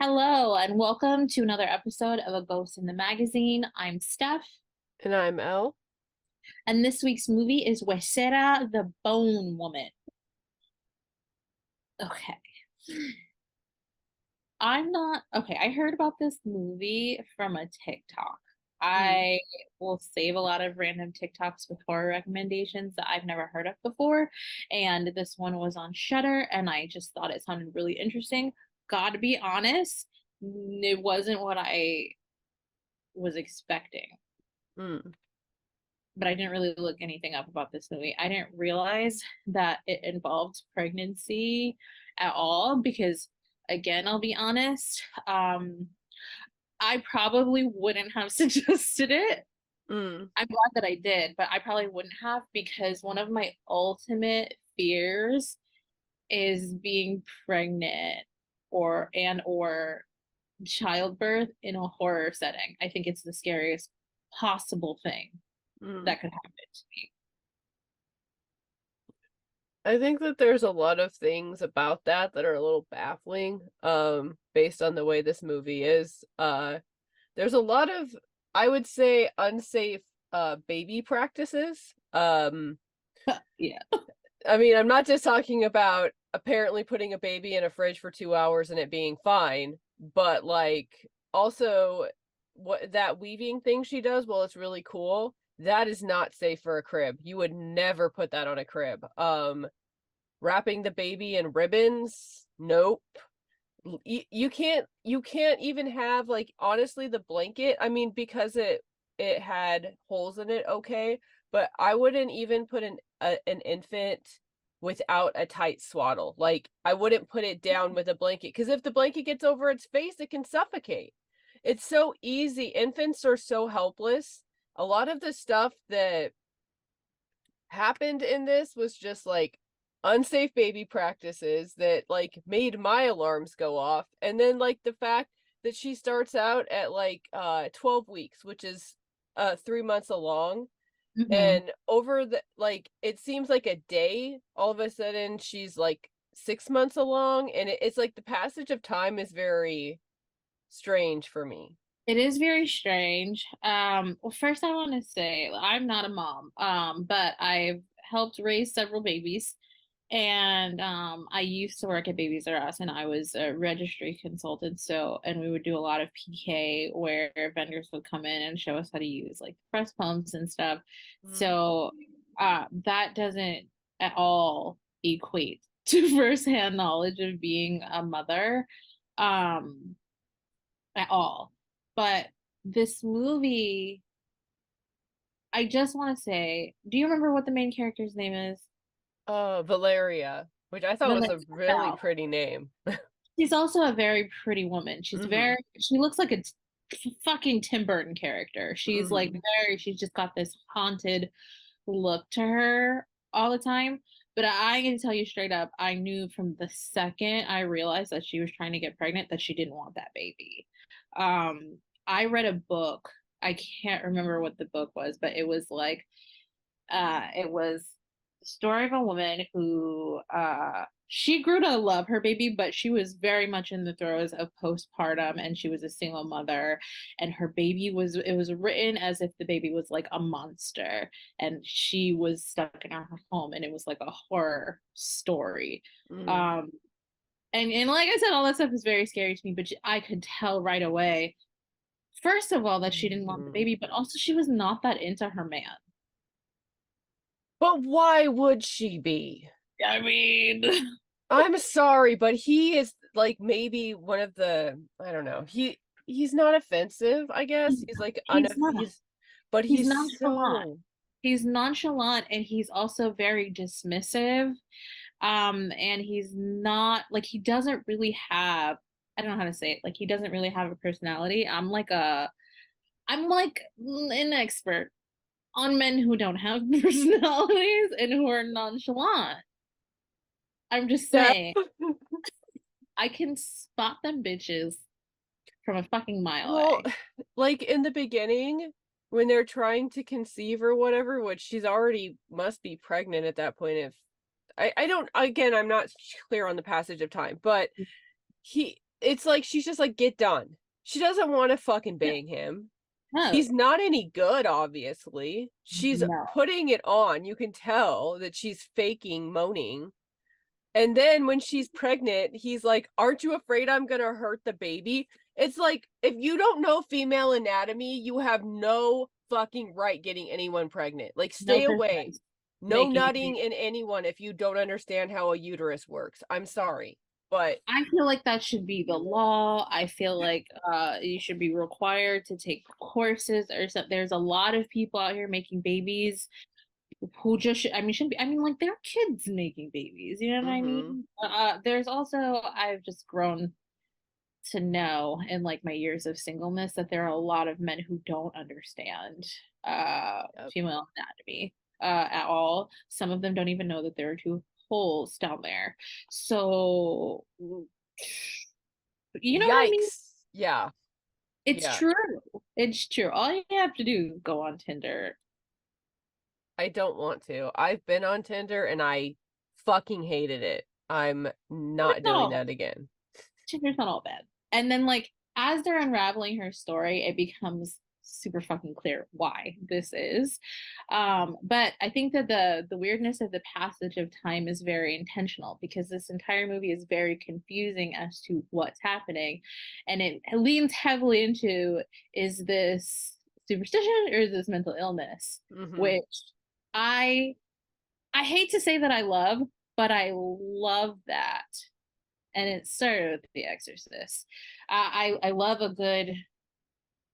Hello, and welcome to another episode of A Ghost in the Magazine. I'm Steph, And I'm Elle. and this week's movie is Huesera, the Bone Woman. Okay. I heard about this movie from a TikTok. Mm. I will save a lot of random TikToks with horror recommendations that I've never heard of before. And this one was on Shudder, and I just thought it sounded really interesting. Gotta be honest, it wasn't what I was expecting. Mm. But I didn't really look anything up about this movie. I didn't realize that it involved pregnancy at all because, again, I'll be honest, I probably wouldn't have suggested it. Mm. I'm glad that I did, but I probably wouldn't have because one of my ultimate fears is being pregnant or childbirth in a horror setting. I think it's the scariest possible thing Mm. that could happen to me. I think that there's a lot of things about that are a little baffling, based on the way this movie is. There's a lot of, I would say, unsafe baby practices. Yeah. I mean, I'm not just talking about apparently putting a baby in a fridge for 2 hours and it being fine, but like also what that weaving thing she does, well, it's really cool. That is not safe for a crib. You would never put that on a crib. Wrapping the baby in ribbons, nope. You can't even have, like, honestly, the blanket. I mean, because it had holes in it, okay, but I wouldn't even put an infant without a tight swaddle. Like, I wouldn't put it down with a blanket because if the blanket gets over its face, it can suffocate. It's so easy. Infants are so helpless. A lot of the stuff that happened in this was just like unsafe baby practices that like made my alarms go off. And then like the fact that she starts out at like 12 weeks, which is 3 months along, Hmm. and over the like it seems like a day, all of a sudden she's like 6 months along, and it's like the passage of time is very strange for me. It is very strange. Well, first I want to say I'm not a mom, but I've helped raise several babies. And I used to work at Babies R Us and I was a registry consultant. So, and we would do a lot of PK where vendors would come in and show us how to use like breast pumps and stuff. Mm. So, that doesn't at all equate to firsthand knowledge of being a mother. Um, at all. But this movie, I just want to say, do you remember what the main character's name is? Valeria, which I thought was a really Valencia. pretty name. She's also a very pretty woman. Hmm. She looks like a fucking Tim Burton character. She's like Hmm. she's just got this haunted look to her all the time. But I can tell you straight up, I knew from the second I realized that she was trying to get pregnant that she didn't want that baby. I read a book. I can't remember what the book was, but it was the story of a woman who she grew to love her baby, but she was very much in the throes of postpartum and she was a single mother. And her baby was, it was written as if the baby was like a monster and she was stuck in her home and it was like a horror story. Mm. Um, and like I said, all that stuff is very scary to me, but I could tell right away, first of all, that she didn't want the Mhm. baby, but also she was not that into her man. But why would she be? I mean, I'm sorry, but he is like maybe one of the, I don't know. He's not offensive, I guess. He's like he's not. but He's he's nonchalant. so. He's nonchalant and he's also very dismissive. And he's not like he doesn't really have, I don't know how to say it, like he doesn't really have a personality. I'm like an expert on men who don't have personalities and who are nonchalant. I'm just Steph. saying, I can spot them bitches from a fucking mile Well, away. like in the beginning, when they're trying to conceive or whatever, which she's already must be pregnant at that point. If I don't, again, I'm not clear on the passage of time, but he it's like she's just like, "Get done." She doesn't wanna fucking Yeah. bang him. No. He's not any good, obviously. She's No. putting it on, you can tell that she's faking moaning, and then when she's pregnant, he's like, "Aren't you afraid I'm gonna hurt the baby?" It's like, if you don't know female anatomy, you have no fucking right getting anyone pregnant. Like, No stay away. business No making a nutting baby. in anyone if you don't understand how a uterus works. I'm sorry, but I feel like that should be the law. I feel like you should be required to take courses or something. There's a lot of people out here making babies who just I mean shouldn't be. I mean, like they're kids making babies. You know what I mhm, mean? There's also I've just grown to know in like my years of singleness that there are a lot of men who don't understand yep. female anatomy at all. Some of them don't even know that there are two holes down there. So you know what I mean? Yikes. Yeah, It's yeah. true. It's true. All you have to do is go on Tinder. I don't want to. I've been on Tinder and I fucking hated it. I'm Tinder's not not doing all that again. Tinder's not all bad. And then like as they're unraveling her story, it becomes super fucking clear why this is. But I think that the weirdness of the passage of time is very intentional because this entire movie is very confusing as to what's happening. And it leans heavily into is this superstition or is this mental illness? Mhm. Which I I hate to say that I love, but I love that and it started with The Exorcist. I love a good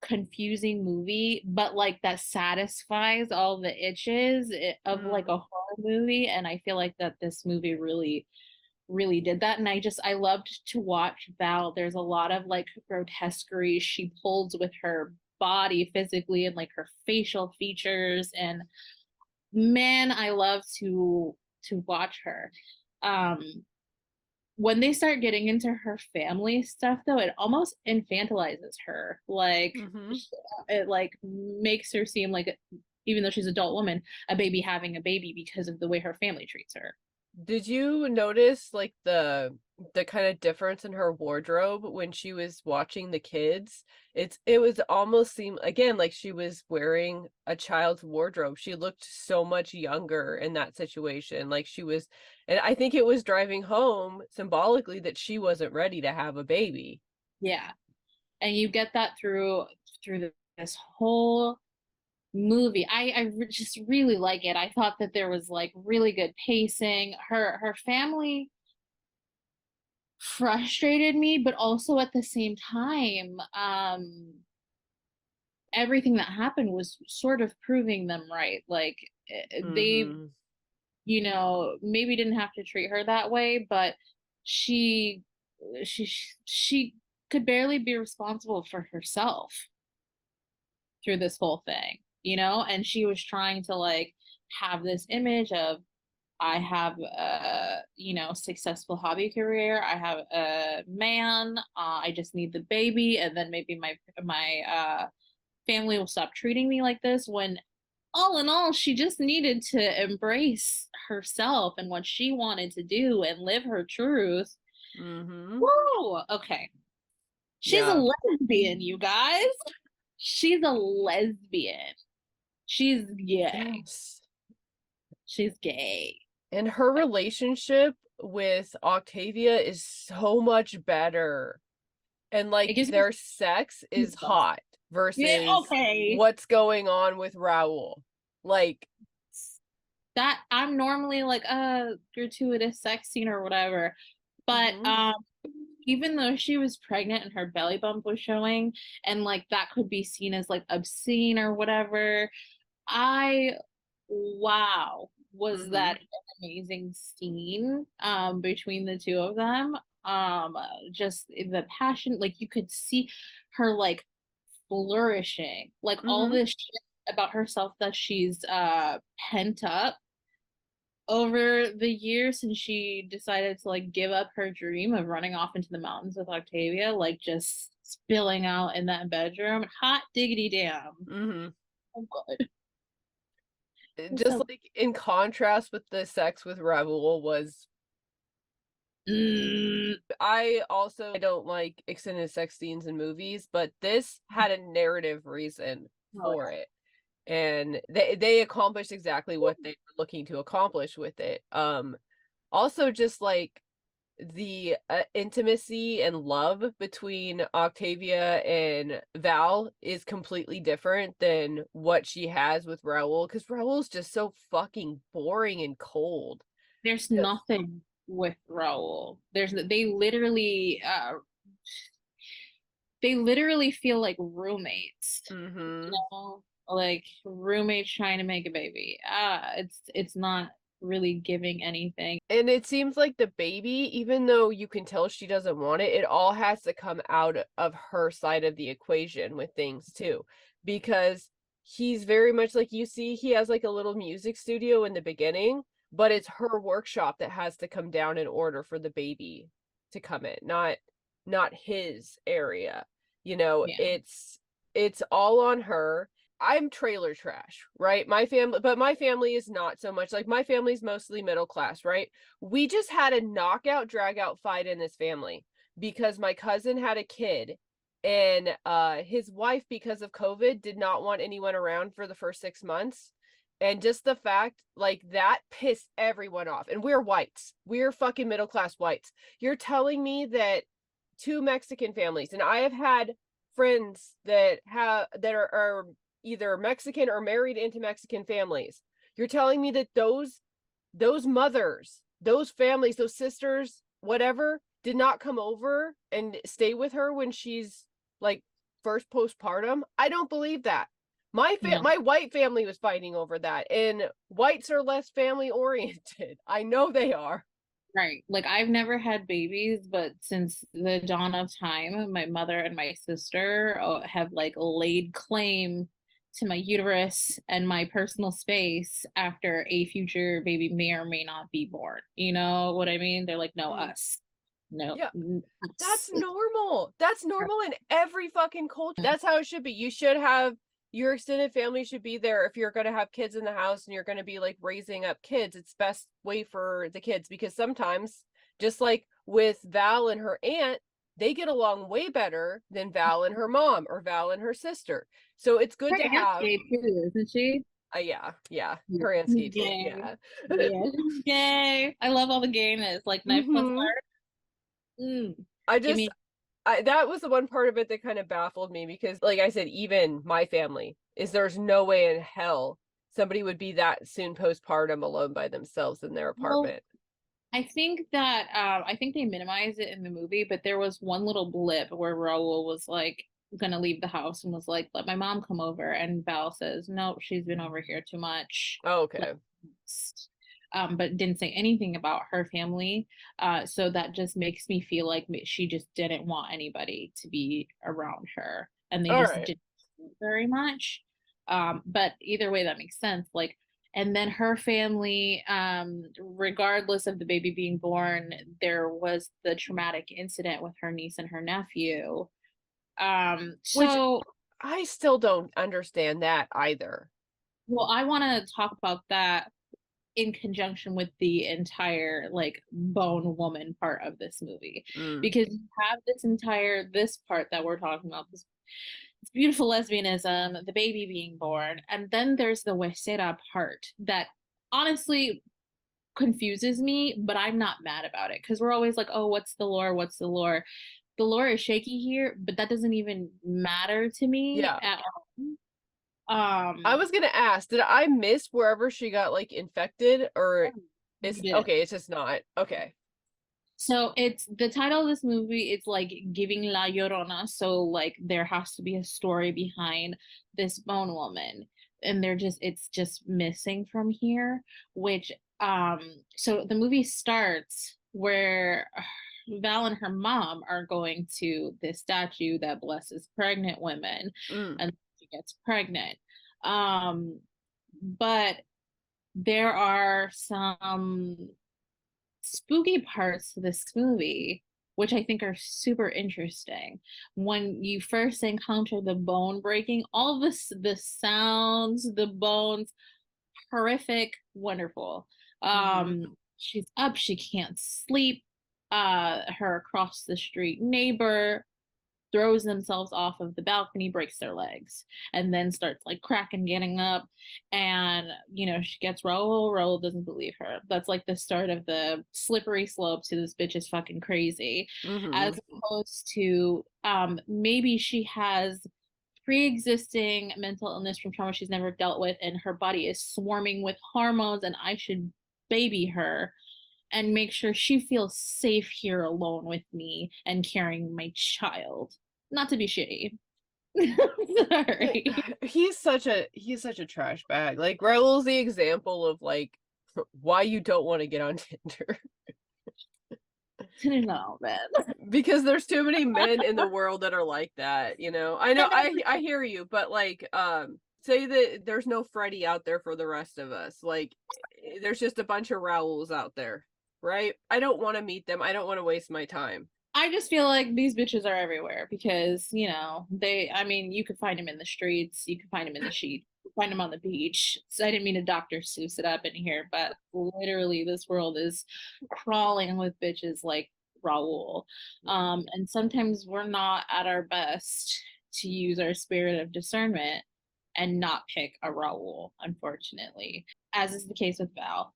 confusing movie, but like that satisfies all the itches of like a Mm. horror movie, and I feel like that this movie really did that. And I loved to watch Val. There's a lot of like grotesquerie she pulls with her body physically and like her facial features, and man, I love to watch her. Um, when they start getting into her family stuff though, it almost infantilizes her, like Mhm. it like makes her seem like, even though she's an adult woman, a baby having a baby because of the way her family treats her. Did you notice like the kind of difference in her wardrobe when she was watching the kids? It was almost seem again like she was wearing a child's wardrobe. She looked so much younger in that situation. Like she was, and I think it was driving home symbolically that she wasn't ready to have a baby. Yeah, and you get that through this whole movie. Just really like it. I thought that there was like really good pacing. Her family frustrated me, but also at the same time, everything that happened was sort of proving them right. Like they, Mhm. maybe didn't have to treat her that way, but she she she could barely be responsible for herself through this whole thing, and she was trying to like have this image of I have a successful hobby career. I have a man. I just need the baby, and then maybe my family will stop treating me like this. When all in all, she just needed to embrace herself and what she wanted to do and live her truth. Mhm. Whoa, okay. She's a Yeah. lesbian, you guys. She's a lesbian. She's gay. Yes. She's gay. And her relationship with Octavia is so much better. And, It like, gives me their sex is goosebumps. hot Yeah, versus okay. what's going on with Raoul. Like That I'm normally like a gratuitous sex scene or whatever, but mhm, even though she was pregnant and her belly bump was showing, and like that could be seen as like obscene or whatever, I wow, was that mhm, an amazing scene between the two of them. Just the passion, like you could see her like flourishing, like all mhm, this shit about herself that she's pent up over the years since she decided to like give up her dream of running off into the mountains with Octavia, like just spilling out in that bedroom. Hot diggity damn. mhm. Oh god. It's Just, so like, in contrast with the sex with Raoul was Mm, I also don't like extended sex scenes in movies, but this had a narrative reason oh for it. And they accomplished exactly what they were looking to accomplish with it. Also just like the intimacy and love between Octavia and Val is completely different than what she has with Raoul, because Raoul's just so fucking boring and cold. there's Yeah. nothing with Raul. They literally feel like roommates, you Mm-hmm. know, like roommates trying to make a baby. It's not really giving anything. And it seems like the baby, even though you can tell she doesn't want it, it all has to come out of her side of the equation with things too. Because he's very much like you see, he has like a little music studio in the beginning, but it's her workshop that has to come down in order for the baby to come in, not his area. You know, Yeah. it's all on her. I'm trailer trash, right? My family is not so much. Like my family's mostly middle class, right? We just had a knockout drag out fight in this family because my cousin had a kid and his wife, because of COVID, did not want anyone around for the first 6 months. And just the fact like that pissed everyone off. And we're whites. We're fucking middle class whites. You're telling me that two Mexican families, and I have had friends that are either Mexican or married into Mexican families. You're telling me that those mothers, those families, those sisters, whatever, did not come over and stay with her when she's like first postpartum? I don't believe that. No. My white family was fighting over that, and whites are less family oriented. I know they are. Right. Like I've never had babies, but since the dawn of time, my mother and my sister have like laid claim to my uterus and my personal space after a future baby may or may not be born. You know what I mean? They're like, no, Mm. us. No, Yeah, us. that's normal. That's normal in every fucking culture. That's how it should be. You should have your extended family should be there if you're going to have kids in the house and you're going to be like raising up kids. It's best way for the kids because sometimes, just like with Val and her aunt, they get along way better than Val and her mom or Val and her sister. So it's good Her to aunt's have. gay too, isn't she? Yeah, yeah, Yeah. her aunt's She's gay too. gay. Yeah. Yeah, she's gay. I love all the gayness, like knife plus hmm heart. Mm. I Give just me that was the one part of it that kind of baffled me because, like I said, even my family is there's no way in hell somebody would be that soon postpartum alone by themselves in their well, apartment. I think they minimize it in the movie, but there was one little blip where Raul was like gonna leave the house and was like, "Let my mom come over," and Val says, "No, she's been over here too much." Oh, Let okay. but didn't say anything about her family. So that just makes me feel like she just didn't want anybody to be around her, and they All just right. didn't very much. But either way, that makes sense. Like, and then her family, regardless of the baby being born, there was the traumatic incident with her niece and her nephew. Which So, I still don't understand that either. well, I want to talk about that in conjunction with the entire like bone woman part of this movie, Mm. because you have this part that we're talking about, this beautiful lesbianism, the baby being born, and then there's the Huesera part that honestly confuses me, but I'm not mad about it because we're always like, oh, what's the lore, what's the lore. The lore is shaky here, but that doesn't even matter to me Yeah. at all. I um was gonna ask, did I miss wherever she got like infected or you it's did. okay, it's just not. Okay. So it's the title of this movie is like giving La Llorona. So like there has to be a story behind this bone woman. And it's just missing from here, which so the movie starts where Val and her mom are going to this statue that blesses pregnant women Mm. and she gets pregnant. Um but there are some spooky parts to this movie, which I think are super interesting. When you first encounter the bone breaking, all this, the sounds, the bones, horrific, wonderful. Mm-hmm. She's up, she can't sleep. her across the street neighbor throws themselves off of the balcony, breaks their legs, and then starts like cracking, getting up. And, she gets Raul. Raul doesn't believe her. That's like the start of the slippery slope to this bitch is fucking crazy. Mm-hmm. As opposed to maybe she has pre-existing mental illness from trauma she's never dealt with, and her body is swarming with hormones, and I should baby her and make sure she feels safe here alone with me and carrying my child. Not to be shitty. Sorry. He's such a trash bag. Like Raul's the example of like why you don't want to get on Tinder. No, man. Because there's too many men in the world that are like that, you know. I know I hear you, but like say that there's no Freddy out there for the rest of us. Like there's just a bunch of Rauls out there, right? I don't want to meet them. I don't want to waste my time. I just feel like these bitches are everywhere because, I mean, you could find them in the streets, you could find them in the sheets, you could find them on the beach. So I didn't mean to Dr. Seuss it up in here, but literally this world is crawling with bitches like Raul. And sometimes we're not at our best to use our spirit of discernment and not pick a Raul, unfortunately, as is the case with Val.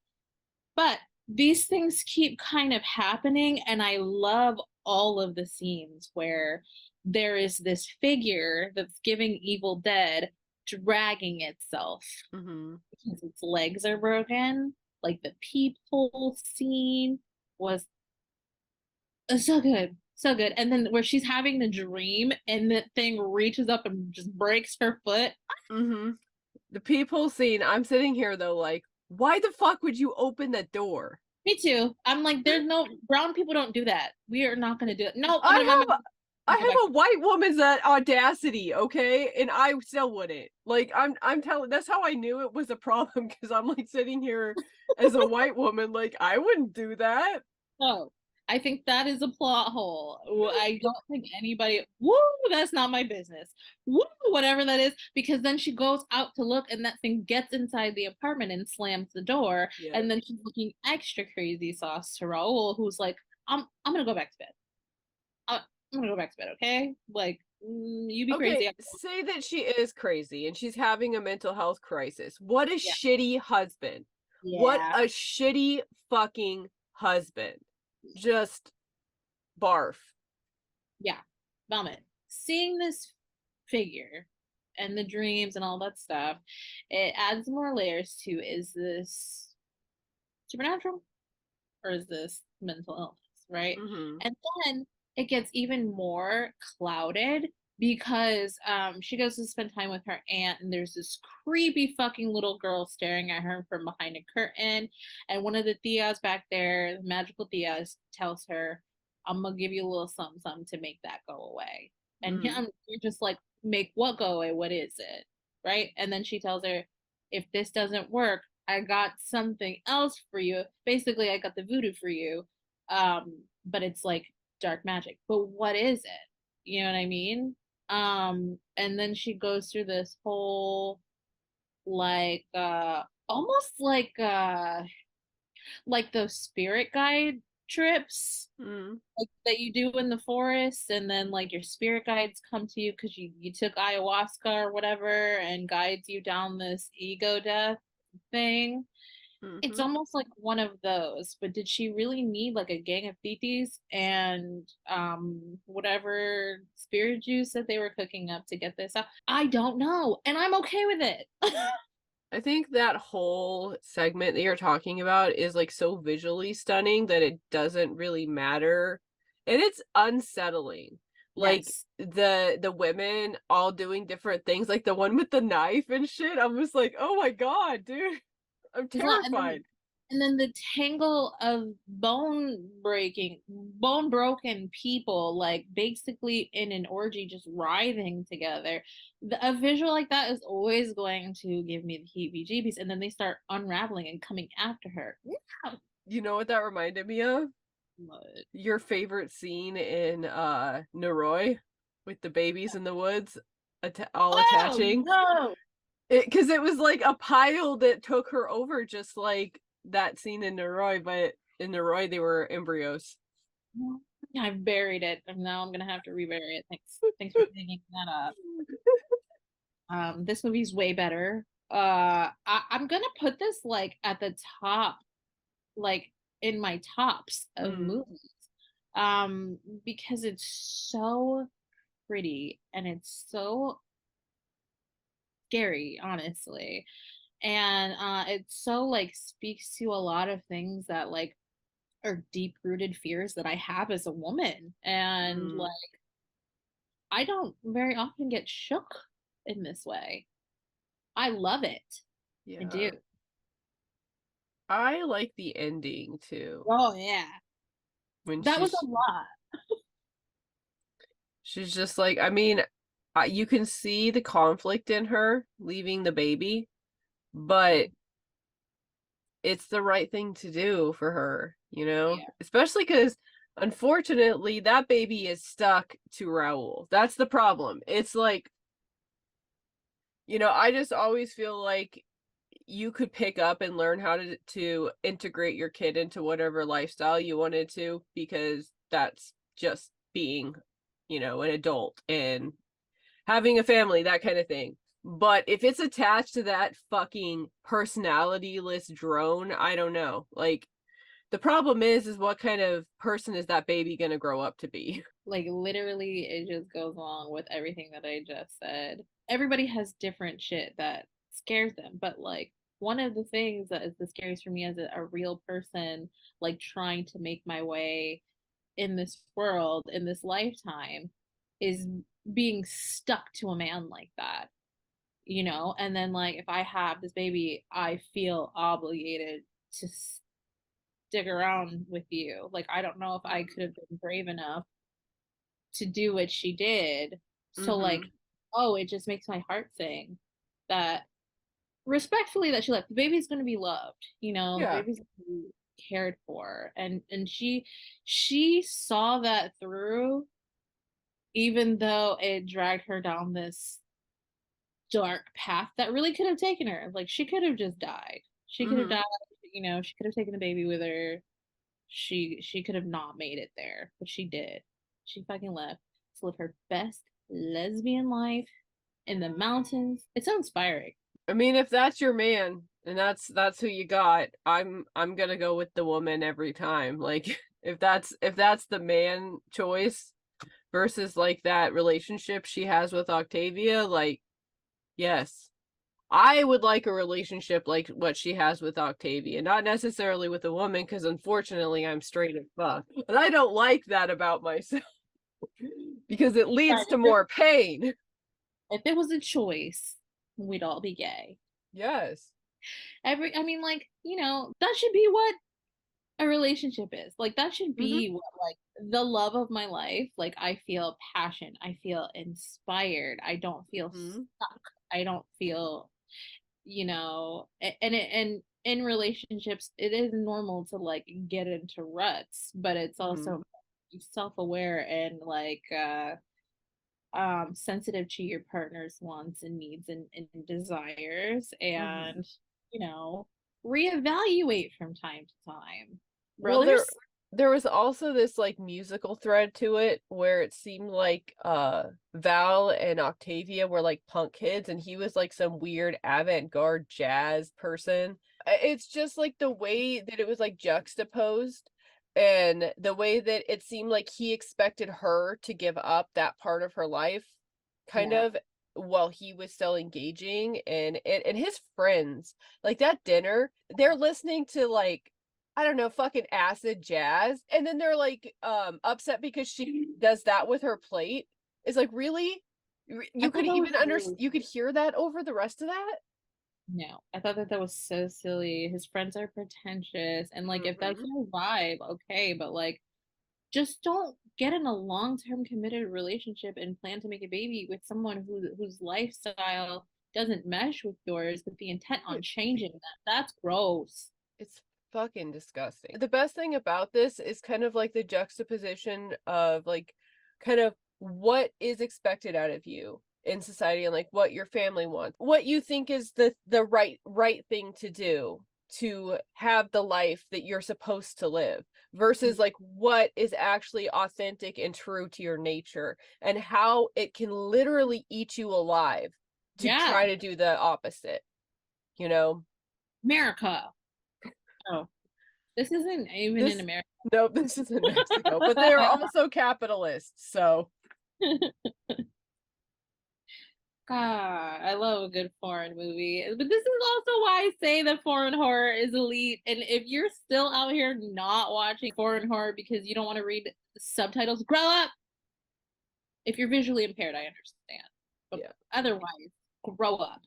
But these things keep kind of happening, and I love all of the scenes where there is this figure that's giving Evil Dead dragging itself Mm-hmm. because its legs are broken. Like the peephole scene was so good. So good. And then where she's having the dream and the thing reaches up and just breaks her foot. Mm-hmm. The peephole scene, I'm sitting here though, like, why the fuck would you open the door? Me too. I'm like, there's no brown people don't do that. We are not gonna do it. No, I'm I gonna have have I go back. have a white woman's audacity, okay? And I still wouldn't. Like I'm telling that's how I knew it was a problem because I'm like sitting here as a white woman, like I wouldn't do that. No, I think that is a plot hole. I don't think anybody, woo, that's not my business. Woo, whatever that is, because then she goes out to look and that thing gets inside the apartment and slams the door. Yeah. And then she's looking extra crazy sauce to Raul, who's like, I'm gonna go back to bed. I'm gonna go back to bed, okay? Like, you be Okay, crazy. say that she is crazy and she's having a mental health crisis. What a Yeah. shitty husband. What Yeah. a shitty fucking husband. Just barf. Yeah. Vomit. Seeing this figure and the dreams and all that stuff, it adds more layers to, is this supernatural or is this mental illness, right? Mm-hmm. And then it gets even more clouded because she goes to spend time with her aunt, and there's this creepy fucking little girl staring at her from behind a curtain. And one of the tias back there, the magical tias, tells her, I'm gonna give you a little something, something to make that go away. And Mm. you're just like, make what go away? What is it? Right? And then she tells her, if this doesn't work, I got something else for you. Basically, I got the voodoo for you. But it's like dark magic. But what is it? You know what I mean? And then she goes through this whole like almost like those spirit guide trips Mm. like that you do in the forest, and then like your spirit guides come to you because you took ayahuasca or whatever and guides you down this ego death thing. It's Mm-hmm. almost like one of those, but did she really need like a gang of titis and whatever spirit juice that they were cooking up to get this out? I don't know, and I'm okay with it. I think that whole segment that you're talking about is like so visually stunning that it doesn't really matter. And it's unsettling. Like Yes. the women all doing different things, like the one with the knife and shit. I'm just like, oh my god, dude. I'm There's a lot, and terrified. then the tangle of bone broken people, like basically in an orgy, just writhing together. A visual like that is always going to give me the heebie-jeebies, and then they start unraveling and coming after her. You know what that reminded me of? What? Your favorite scene in Noroi with the babies in the woods all Oh attaching. no! Because it was like a pile that took her over, just like that scene in Noroi, but in Noroi they were embryos. I've buried it, and now I'm gonna have to rebury it. Thanks for digging that up. This movie's way better. I'm gonna put this like at the top, like in my tops of Mm, movies. Um, because it's so pretty and it's so scary, honestly. And it so like speaks to a lot of things that like are deep rooted fears that I have as a woman. And mm, like I don't very often get shook in this way. I love it. I do. yeah. I like the ending too. Oh yeah. When That was a lot. she's just like, I mean, you can see the conflict in her leaving the baby, but it's the right thing to do for her, you know? Yeah. Especially because unfortunately that baby is stuck to Raoul. That's the problem. It's like, I just always feel like you could pick up and learn how to integrate your kid into whatever lifestyle you wanted to, because that's just being, an adult and having a family, that kind of thing. But if it's attached to that fucking personality-less drone, I don't know. Like, the problem is what kind of person is that baby gonna grow up to be? Like literally it just goes along with everything that I just said. Everybody has different shit that scares them, but like one of the things that is the scariest for me as a real person, like trying to make my way in this world, in this lifetime, is being stuck to a man like that, And then, like, if I have this baby, I feel obligated to stick around with you. Like, I don't know if I could have been brave enough to do what she did. So, like, Mm-hmm. oh, it just makes my heart sing that respectfully that she left. The baby's gonna be loved, the Yeah. baby's gonna be cared for. And she saw that through, even though it dragged her down this dark path that really could have taken her. Like she could have just died. She could have Mm-hmm. died, she could have taken the baby with her. She could have not made it there, but she did. She fucking left to live her best lesbian life in the mountains. It's so inspiring. I mean, if that's your man and that's who you got, I'm gonna go with the woman every time. Like, if that's the man choice versus like that relationship she has with Octavia, like, yes. I would like a relationship like what she has with Octavia, not necessarily with a woman, because unfortunately I'm straight as fuck. But I don't like that about myself because it leads But to more pain. if it was a choice, we'd all be gay. Yes. I mean, like, that should be what a relationship is. Like that should Mm-hmm. be what like the love of my life. Like I feel passion. I feel inspired. I don't feel Mm-hmm. stuck. I don't feel, and in relationships it is normal to like get into ruts, but it's Mm-hmm. also self-aware and like sensitive to your partner's wants and needs and desires, Mm-hmm. and you know reevaluate from time to time, Well, there brothers. there was also this like musical thread to it where it seemed like Val and Octavia were like punk kids and he was like some weird avant-garde jazz person. It's just like the way that it was like juxtaposed and the way that it seemed like he expected her to give up that part of her life kind Yeah, of while he was still engaging, and his friends, like that dinner, they're listening to like, I don't know, fucking acid jazz, and then they're like upset because she does that with her plate. It's like, really? I You thought could that was even really you could hear that over the rest of that? no. I thought that was so silly. His friends are pretentious, and like if that's Mhm. your vibe, okay, but like just don't get in a long-term committed relationship and plan to make a baby with someone whose lifestyle doesn't mesh with yours with the intent on changing that. That's gross. It's fucking disgusting. The best thing about this is kind of like the juxtaposition of like kind of what is expected out of you in society and like what your family wants. What you think is the right thing to do to have the life that you're supposed to live versus like what is actually authentic and true to your nature and how it can literally eat you alive to Yeah, try to do the opposite, you know? America. Oh, this isn't even in This America. nope, this is in Mexico, but they are also capitalists, so God, I love a good foreign movie. But this is also why I say that foreign horror is elite. And if you're still out here not watching foreign horror because you don't want to read subtitles, grow up. If you're visually impaired, I understand. But yeah. otherwise, grow up.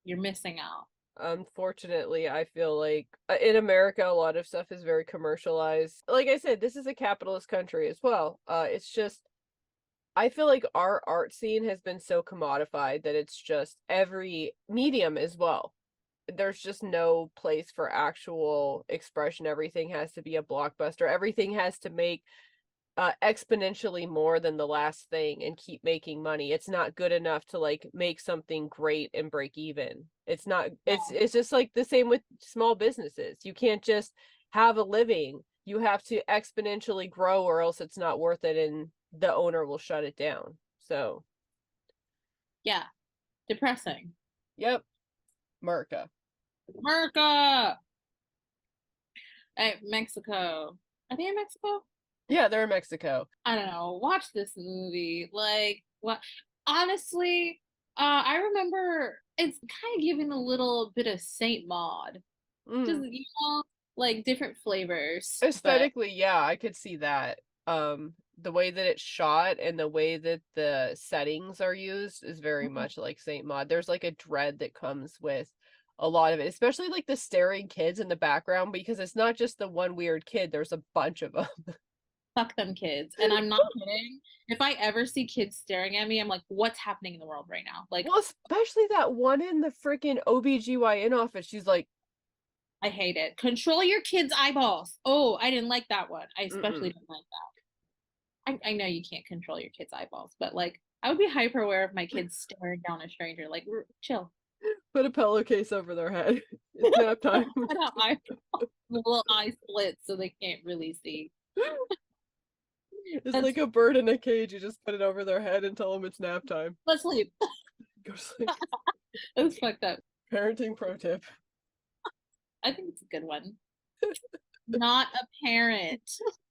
You're missing out. Unfortunately, I feel like in America, a lot of stuff is very commercialized. Like I said, this is a capitalist country as well. It's just, I feel like our art scene has been so commodified that it's just every medium as well. There's just no place for actual expression. Everything has to be a blockbuster. Everything has to make exponentially more than the last thing and keep making money. It's not good enough to like make something great and break even. It's not it's just like the same with small businesses. You can't just have a living. You have to exponentially grow or else it's not worth it and the owner will shut it down. So, Yeah, depressing. yep, Merca. America! Hey, Mexico. Are they in Mexico? Yeah, they're in Mexico. I don't know. Watch this movie. Like, what? Honestly, I remember it's kind of giving a little bit of Saint Maud. Just, Mm. like different flavors, but Aesthetically, yeah, I could see that. The way that it's shot and the way that the settings are used is very much like Saint Maud. There's like a dread that comes with a lot of it, especially like the staring kids in the background because it's not just the one weird kid, there's a bunch of them. fuck them kids. And I'm not kidding. If I ever see kids staring at me, I'm like, what's happening in the world right now? Like, Well, especially that one in the freaking OBGYN office. She's like, I hate it. Control your kids' eyeballs. Oh, I didn't like that one. I especially mm-mm. didn't like I know you can't control your kids' eyeballs, but like I would be hyper aware of my kids staring down a stranger. Like, chill. Put a pillowcase over their head. It's nap time. Put out little eye slits so they can't really see. It's That's like a bird in a cage. You just put it over their head and tell them it's nap time. let's sleep. Go to sleep. That's fucked up. Parenting pro tip. I think it's a good one. Not a parent.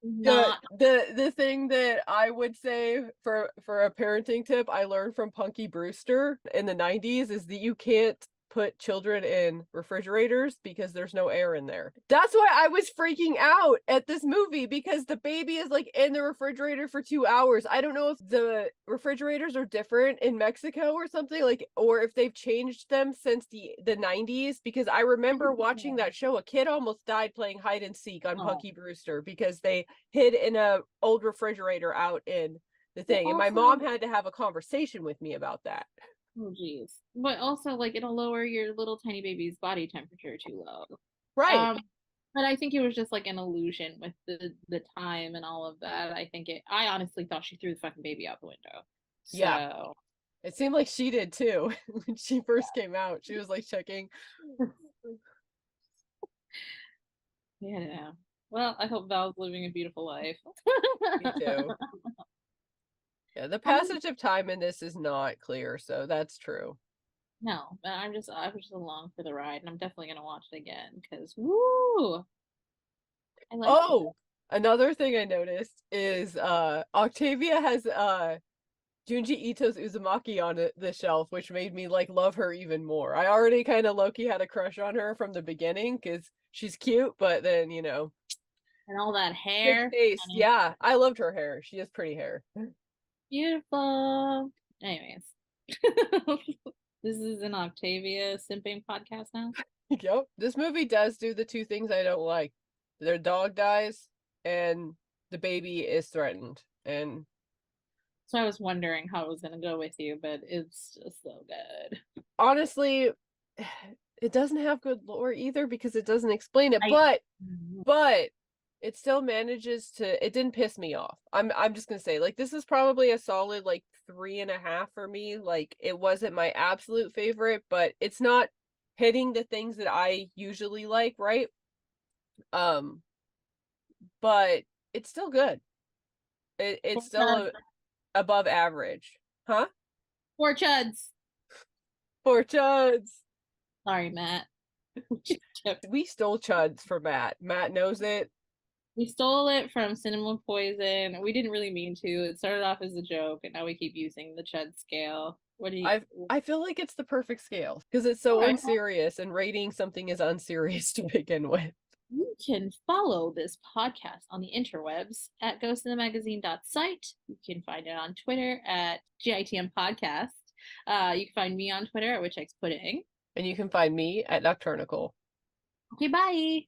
Yeah, Not the thing that I would say for a parenting tip I learned from Punky Brewster in the 90s is that you can't put children in refrigerators because there's no air in there. That's why I was freaking out at this movie because the baby is like in the refrigerator for 2 hours. I don't know if the refrigerators are different in Mexico or something like or if they've changed them since the 90s because I remember watching that show a kid almost died playing hide and seek on oh. Punky Brewster because they hid in a old refrigerator out in the But thing and my mom also, had to have a conversation with me about that. oh geez. But also, like, it'll lower your little tiny baby's body temperature too low. Right. Um, but I think it was just like an illusion with the time and all of that. I honestly thought she threw the fucking baby out the window. Yeah. So It seemed like she did too. When she first came out, she was like checking. yeah. Well, I hope Val's living a beautiful life. Me too. Yeah, the How many? passage of time in this is not clear, so that's true. No, but I was just along for the ride, and I'm definitely gonna watch it again because woo, I liked it. Oh, another thing I noticed is Octavia has Junji Ito's Uzumaki on the shelf, which made me like love her even more. I already kind of low-key had a crush on her from the beginning because she's cute, but then And all that good hair, taste. honey, Yeah, I loved her hair. She has pretty hair. beautiful. Anyways, this is an Octavia simping podcast now. Yep. This movie does do the two things I don't like. Their dog dies and the baby is threatened. And So I was wondering how it was gonna go with you, but it's just so good. honestly, it doesn't have good lore either because it doesn't explain it, I but it still manages to it didn't piss me off. I'm just gonna say, like, this is probably a solid like 3.5 for me. Like it wasn't my absolute favorite, but it's not hitting the things that I usually like, right? Um, but it's still good. It's Four still chuds. above average. Huh? Four chuds. For chuds. Sorry, Matt. Just joking. We stole chuds for Matt. Matt knows it. We stole it from Cinnamon Poison. We didn't really mean to. It started off as a joke, and now we keep using the chud scale. What do you? I feel like it's the perfect scale because it's so Alright, unserious and rating something as unserious to begin with. you can follow this podcast on the interwebs at ghostinthemagazine.site. You can find it on Twitter at GITM Podcast. You can find me on Twitter at WitchXPudding. And you can find me at Nocturnical. Okay, bye.